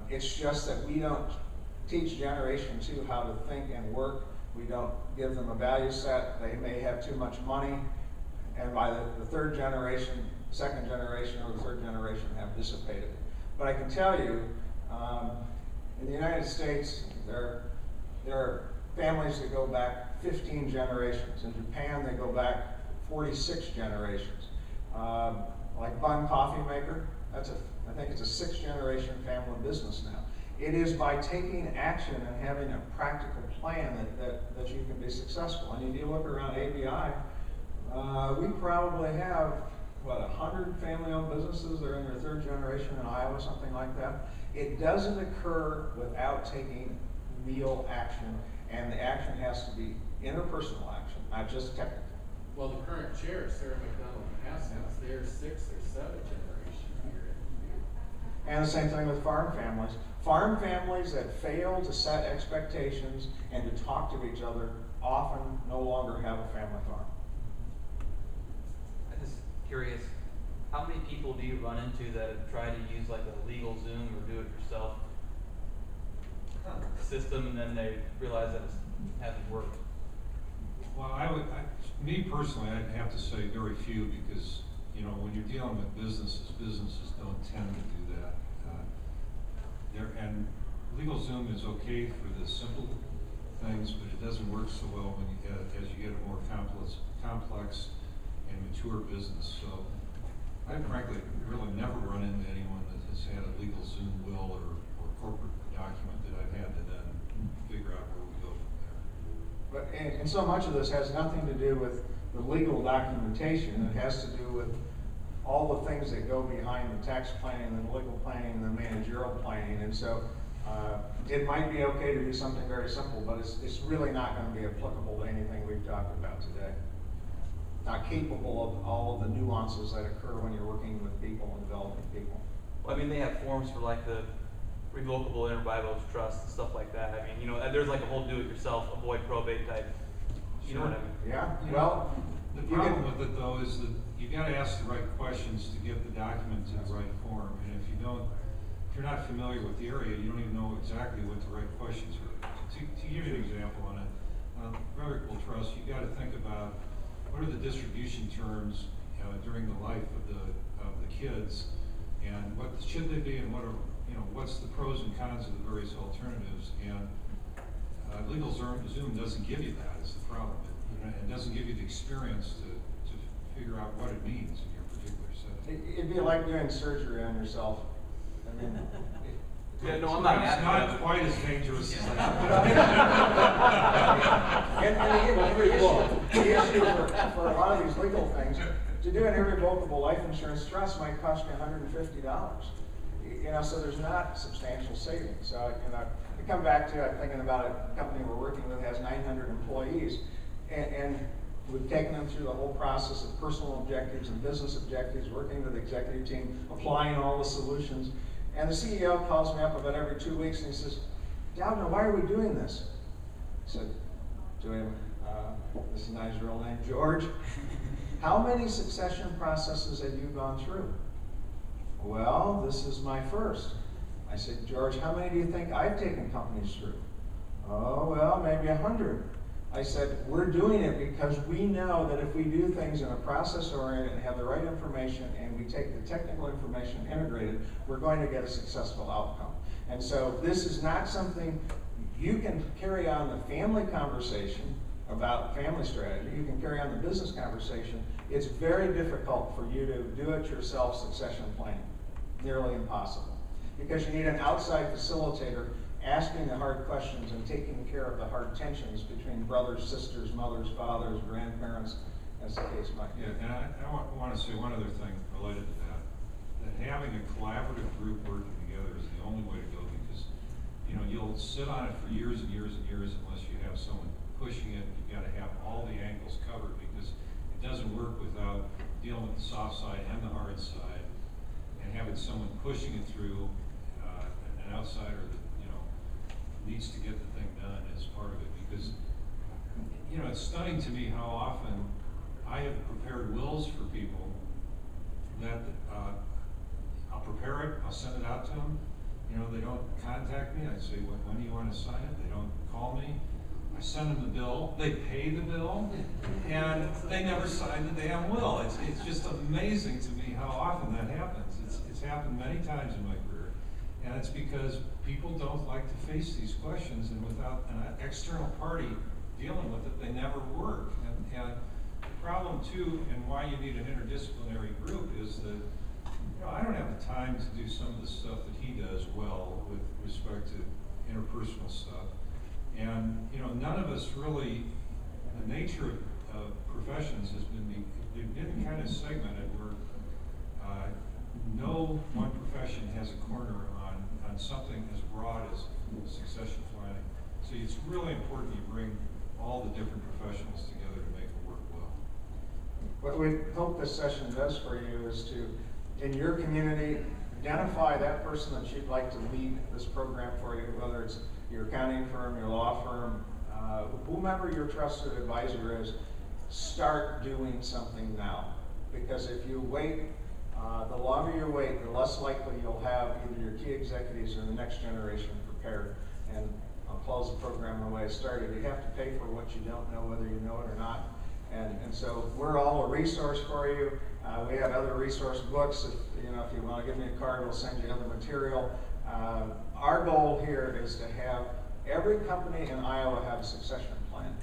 It's just that we don't teach Generation 2 how to think and work. We don't give them a value set. They may have too much money, and by the third generation, second generation, or the third generation have dissipated. But I can tell you, in the United States, there are families that go back 15 generations. In Japan, they go back 46 generations. Like Bun Coffee Maker, I think it's a 6th generation family business now. It is by taking action and having a practical plan that you can be successful. And if you look around ABI, we probably have, what, 100 family-owned businesses that are in their 3rd generation in Iowa, something like that. It doesn't occur without taking real action, and the action has to be interpersonal action, not just technical. Well, the current chair, Sarah McDonald Haskins, they're 6th or 7th generation here. And the same thing with farm families. Farm families that fail to set expectations and to talk to each other often no longer have a family farm. I'm just curious, how many people do you run into that have tried to use like a legal Zoom or do it yourself system, and then they realize that it hasn't worked? Well, me personally, I'd have to say very few, because when you're dealing with businesses don't tend to do that. And LegalZoom is okay for the simple things, but it doesn't work so well as you get a more complex and mature business. So I've frankly really never run into anyone that has had a LegalZoom will or corporate document that I've had to then figure out where we go from there. But and so much of this has nothing to do with the legal documentation. It has to do with all the things that go behind the tax planning and the legal planning and the managerial planning. And so it might be okay to do something very simple, but it's really not going to be applicable to anything we've talked about today. Not capable of all of the nuances that occur when you're working with people and developing people. Well, I mean, they have forms for like the revocable interbible trust and stuff like that. I mean, there's like a whole do-it-yourself, avoid probate type. You know what I mean? Yeah. Well, the problem with it though is that you got to ask the right questions to get the document to the right form. And if you're not familiar with the area, you don't even know exactly what the right questions are. To give you an example on a revocable trust, you got to think about what are the distribution terms during the life of the kids, and what should they be, and what's the pros and cons of the various alternatives. And LegalZoom doesn't give you that. Is the problem. It doesn't give you the experience to figure out what it means in your particular setting. It'd be like doing surgery on yourself. I mean, yeah, no, I'm not. It's not quite as dangerous as that. And the issue for a lot of these legal things, to do an irrevocable life insurance trust might cost you $150. So there's not substantial savings. So to come back to, I'm thinking about a company we're working with has 900 employees, and we've taken them through the whole process of personal objectives and business objectives, working with the executive team, applying all the solutions. And the CEO calls me up about every 2 weeks and he says, "Doudna, why are we doing this?" I said to him, this is not his real name, "George, how many succession processes have you gone through?" "Well, this is my first." I said, "George, how many do you think I've taken companies through?" "Oh, well, maybe 100. I said, "We're doing it because we know that if we do things in a process-oriented and have the right information and we take the technical information integrated, we're going to get a successful outcome." And so this is not something you can carry on the family conversation about family strategy. You can carry on the business conversation. It's very difficult for you to do it yourself succession planning. Nearly impossible. Because you need an outside facilitator asking the hard questions and taking care of the hard tensions between brothers, sisters, mothers, fathers, grandparents, as the case might be. Yeah, and I want to say one other thing related to that having a collaborative group working together is the only way to go, because you'll sit on it for years and years and years unless you have someone pushing it. You've got to have all the angles covered, because it doesn't work without dealing with the soft side and the hard side, and having someone pushing it through, an outsider that needs to get the thing done is part of it. Because it's stunning to me how often I have prepared wills for people that I'll prepare it, I'll send it out to them, they don't contact me, I say, when do you want to sign it? They don't call me. I send them the bill, they pay the bill, and they never sign the damn will. It's just amazing to me how often that happens. It's happened many times in my career, and it's because people don't like to face these questions, and without an external party dealing with it, they never work. And the problem too, and why you need an interdisciplinary group, is that I don't have the time to do some of the stuff that he does well with respect to interpersonal stuff. And none of us really, the nature of professions has been, they've been kind of segmented where no one profession has a corner on something as broad as succession planning. So it's really important you bring all the different professionals together to make it work well. What we hope this session does for you is to, in your community, identify that person that you'd like to lead this program for you, whether it's your accounting firm, your law firm, whomever your trusted advisor is. Start doing something now. Because if you wait, the longer you wait, the less likely you'll have either your key executives or the next generation prepared. And I'll close the program the way it started. You have to pay for what you don't know, whether you know it or not. And so we're all a resource for you. We have other resource books. If you want to give me a card, we'll send you other material. Our goal here is to have every company in Iowa have a succession plan.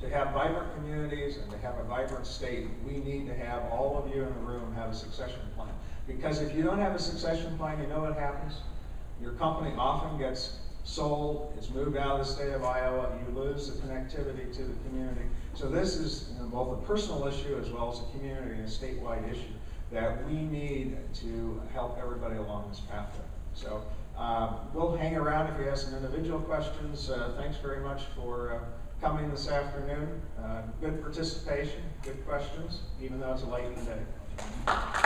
To have vibrant communities and to have a vibrant state, we need to have all of you in the room have a succession plan. Because if you don't have a succession plan, you know what happens? Your company often gets sold, it's moved out of the state of Iowa, you lose the connectivity to the community. So this is both a personal issue as well as a community and a statewide issue that we need to help everybody along this pathway. So we'll hang around if you have some individual questions. Thanks very much for coming this afternoon. Good participation, good questions, even though it's a late in the day.